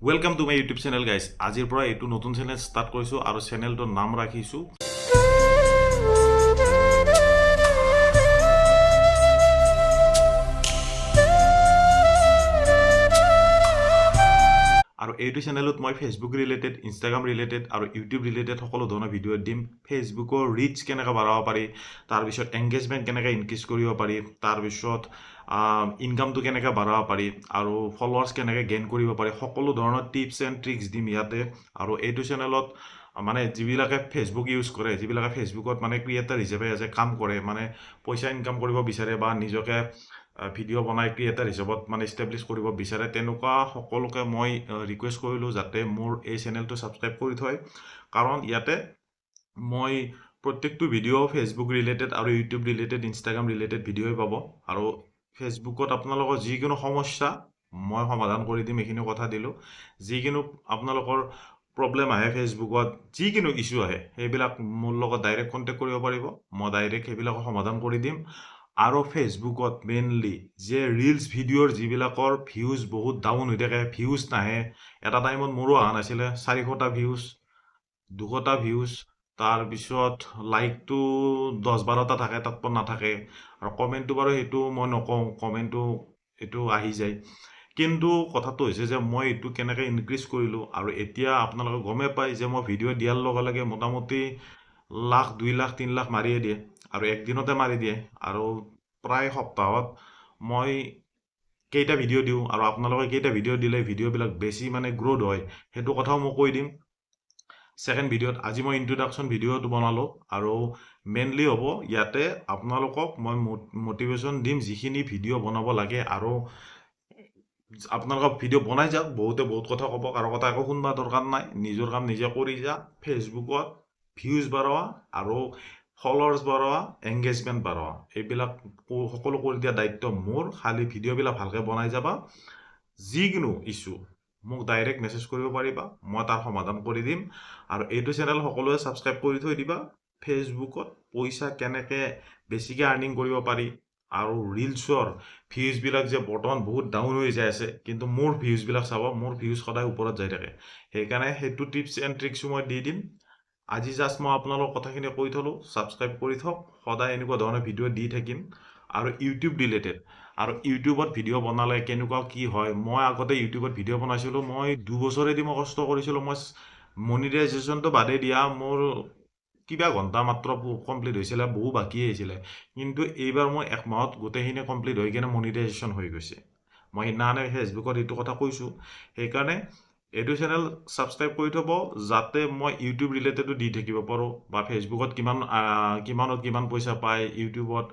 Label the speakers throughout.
Speaker 1: Welcome to my YouTube channel guys. আজিৰ পৰা এইটো নতুন চেনেল ষ্টাৰ্ট কৰিছোঁ আৰু চেনেলটোৰ নাম ৰাখিছোঁ আৰু এইটো চেনেলত মই ফেচবুক ৰিলেটেড, ইনষ্টাগ্ৰাম ৰিলেটেড আৰু ইউটিউব ৰিলেটেড সকলো ধৰণৰ ভিডিঅ' দিম। ফেচবুকৰ ৰিচ কেনেকৈ বঢ়াব পাৰি, তাৰপিছত এংগেজমেণ্ট কেনেকৈ ইনক্ৰিজ কৰিব পাৰি, তাৰপিছত ইনকামটো কেনেকৈ বঢ়াব পাৰি আৰু ফলোৱাৰ্ছ কেনেকৈ গেইন কৰিব পাৰি, সকলো ধৰণৰ টিপছ এণ্ড ট্ৰিক্স দিম ইয়াতে। আৰু এইটো চেনেলত মানে যিবিলাকে ফেচবুক ইউজ কৰে, যিবিলাকে ফেচবুকত মানে ক্ৰিয়েটাৰ হিচাপে কাম কৰে, মানে পইচা ইনকাম কৰিব বিচাৰে বা নিজকে ভিডিঅ' বনাই ক্ৰিয়েটাৰ হিচাপত মানে ইষ্টাব্লিছ কৰিব বিচাৰে, তেনেকুৱা সকলোকে মই ৰিকুৱেষ্ট কৰিলোঁ যাতে মোৰ এই চেনেলটো ছাবস্ক্ৰাইব কৰি থয়। কাৰণ ইয়াতে মই প্ৰত্যেকটো ভিডিঅ' ফেচবুক ৰিলেটেড আৰু ইউটিউব ৰিলেটেড, ইনষ্টাগ্ৰাম ৰিলেটেড ভিডিঅ'ই পাব। আৰু ফেচবুকত আপোনালোকৰ যিকোনো সমস্যা মই সমাধান কৰি দিম, এইখিনি কথা দিলোঁ। যিকোনো আপোনালোকৰ প্ৰব্লেম আহে ফেচবুকত, যিকোনো ইছ্যু আহে, সেইবিলাক মোৰ লগত ডাইৰেক্ট কণ্টেক্ট কৰিব পাৰিব। মই ডাইৰেক্ট সেইবিলাকৰ সমাধান কৰি দিম। আৰু ফেচবুকত মেইনলি যে ৰিলছ ভিডিঅ'ৰ যিবিলাকৰ ভিউজ বহুত ডাউন হৈ থাকে, ভিউজ নাহে, এটা টাইমত মোৰো অহা নাছিলে, 400টা ভিউজ, 200টা ভিউজ, তাৰপিছত লাইকটো 10-12টা থাকে, তাতকৈ নাথাকে। আৰু কমেণ্টটো বাৰু সেইটো মই নকওঁ, কমেণ্টটো এইটো আহি যায়। কিন্তু কথাটো হৈছে যে মই এইটো কেনেকৈ ইনক্ৰিজ কৰিলোঁ, আৰু এতিয়া আপোনালোকে গমেই পায় যে মই ভিডিঅ' দিয়াৰ লগে লগে মোটামুটি 1,00,000, 2,00,000, 3,00,000 মাৰিয়ে দিয়ে, আৰু একদিনতে মাৰি দিয়ে। আৰু প্ৰায় সপ্তাহত মই কেইটা ভিডিঅ' দিওঁ, আৰু আপোনালোকে কেইটা ভিডিঅ' দিলে ভিডিঅ'বিলাক বেছি মানে গ্ৰ'থ হয়, সেইটো কথাও মই কৈ দিম ছেকেণ্ড ভিডিঅ'ত। আজি মই ইন্ট্ৰডাকশ্যন ভিডিঅ'টো বনালোঁ, আৰু মেইনলি হ'ব ইয়াতে আপোনালোকক মই মটিভেশ্যন দিম যিখিনি ভিডিঅ' বনাব লাগে। আৰু আপোনালোকক ভিডিঅ' বনাই যাওক, বহুতে বহুত কথা ক'ব, কাৰো কথা একো শুনবা দৰকাৰ নাই, নিজৰ কাম নিজে কৰি যা। ফেচবুকত ভিউজ বঢ়োৱা আৰু ফলোৱাৰ্ছ বঢ়োৱা, এংগেজমেণ্ট বঢ়োৱা, এইবিলাক সকলো কৰি দিয়া দায়িত্ব মোৰ। খালি ভিডিঅ'বিলাক ভালকৈ বনাই যাবা। যিকোনো ইছ্যু মোক ডাইৰেক্ট মেছেজ কৰিব পাৰিবা, মই তাৰ সমাধান কৰি দিম। আৰু এইটো চেনেল সকলোৱে ছাবস্ক্ৰাইব কৰি থৈ দিবা। ফেচবুকত পইচা কেনেকৈ বেছিকৈ আৰ্নিং কৰিব পাৰি, আৰু ৰিলছৰ ভিউজবিলাক যে বৰ্তমান বহুত ডাউন হৈ যাই আছে, কিন্তু মোৰ ভিউজবিলাক চাব, মোৰ ভিউজ সদায় ওপৰত যাই থাকে। সেইকাৰণে সেইটো টিপছ এণ্ড ট্ৰিক্সো মই দি দিম। আজি জাষ্ট মই আপোনালোকৰ কথাখিনি কৈ থলোঁ, ছাবস্ক্ৰাইব কৰি থওক, সদায় এনেকুৱা ধৰণৰ ভিডিঅ' দি থাকিম। আৰু ইউটিউব ৰিলেটেড, আৰু ইউটিউবত ভিডিঅ' বনালে কেনেকুৱা কি হয়, মই আগতে ইউটিউবত ভিডিঅ' বনাইছিলোঁ, মই 2 বছৰেদি মই কষ্ট কৰিছিলোঁ। মই মনিটাইজেশ্যনটো বাদেই দিয়া, মোৰ কিবা ঘণ্টা মাত্ৰ কমপ্লিট হৈছিলে, বহু বাকী আহিছিলে। কিন্তু এইবাৰ মই 1 মাহত গোটেইখিনি কমপ্লিট হৈ কিনে মনিটাইজেশ্যন হৈ গৈছে। মই সেইদিনাখনে ফেচবুকত এইটো কথা কৈছোঁ। সেইকাৰণে এইটো চেনেল ছাবস্ক্ৰাইব কৰি থ'ব, যাতে মই ইউটিউব ৰিলেটেডো দি থাকিব পাৰোঁ, বা ফেচবুকত কিমান পইচা পায়, ইউটিউবত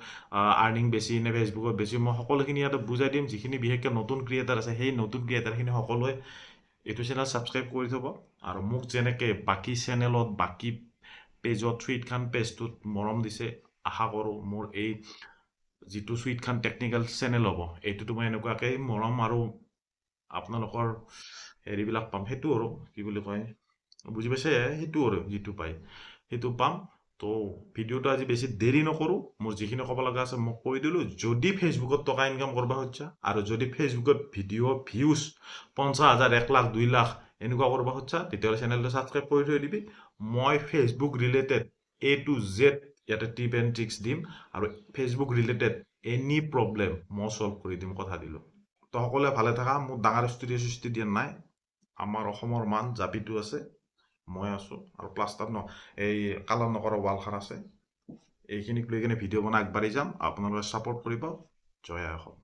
Speaker 1: আৰ্নিং বেছি নে ফেচবুকত বেছি, মই সকলোখিনি ইয়াতে বুজাই দিম। যিখিনি বিশেষকৈ নতুন ক্ৰিয়েটাৰ আছে, সেই নতুন ক্ৰিয়েটাৰখিনি সকলোৱে এইটো চেনেল ছাবস্ক্ৰাইব কৰি থ'ব। আৰু মোক যেনেকৈ বাকী চেনেলত, বাকী পেজত, চুইট খান পেজটোত মৰম দিছে, আশা কৰোঁ মোৰ এই যিটো চুইট খান টেকনিকেল চেনেল হ'ব, এইটোতো মই এনেকুৱাকৈ মৰম আৰু আপোনালোকৰ হেৰিবিলাক পাম। সেইটো আৰু কি বুলি কয়, বুজি পাইছে, সেইটো আৰু যিটো পায় সেইটো পাম। তো ভিডিঅ'টো আজি বেছি দেৰি নকৰোঁ, মোৰ যিখিনি ক'ব লগা আছে মোক কৈ দিলোঁ। যদি ফেচবুকত টকা ইনকাম কৰিব খুজিছা, আৰু যদি ফেচবুকত ভিডিঅ' ভিউজ 50,000, 1,00,000, 2,00,000 এনেকুৱা কৰিব খুজিছা, তেতিয়াহ'লে চেনেলটো ছাবস্ক্ৰাইব কৰি থৈ দিবি। মই Facebook related A to Z ইয়াতে টিপ এণ্ড ট্ৰিক্স দিম, আৰু ফেচবুক ৰিলেটেড এনি প্ৰব্লেম মই ছল্ভ কৰি দিম, কথা দিলোঁ। তো সকলোৱে ভালে থাকা। মোক ডাঙৰ ষ্টুডিঅ' দিয়া নাই, আমাৰ অসমৰ মান জাপিটো আছে, মই আছোঁ, আৰু প্লাষ্টাৰ এই কালাৰ নকৰা ৱালখন আছে। এইখিনিক লৈ কিনে ভিডিঅ' বনাই আগবাঢ়ি যাম। আপোনালোকে ছাপোৰ্ট কৰিব। জয় আই অসম।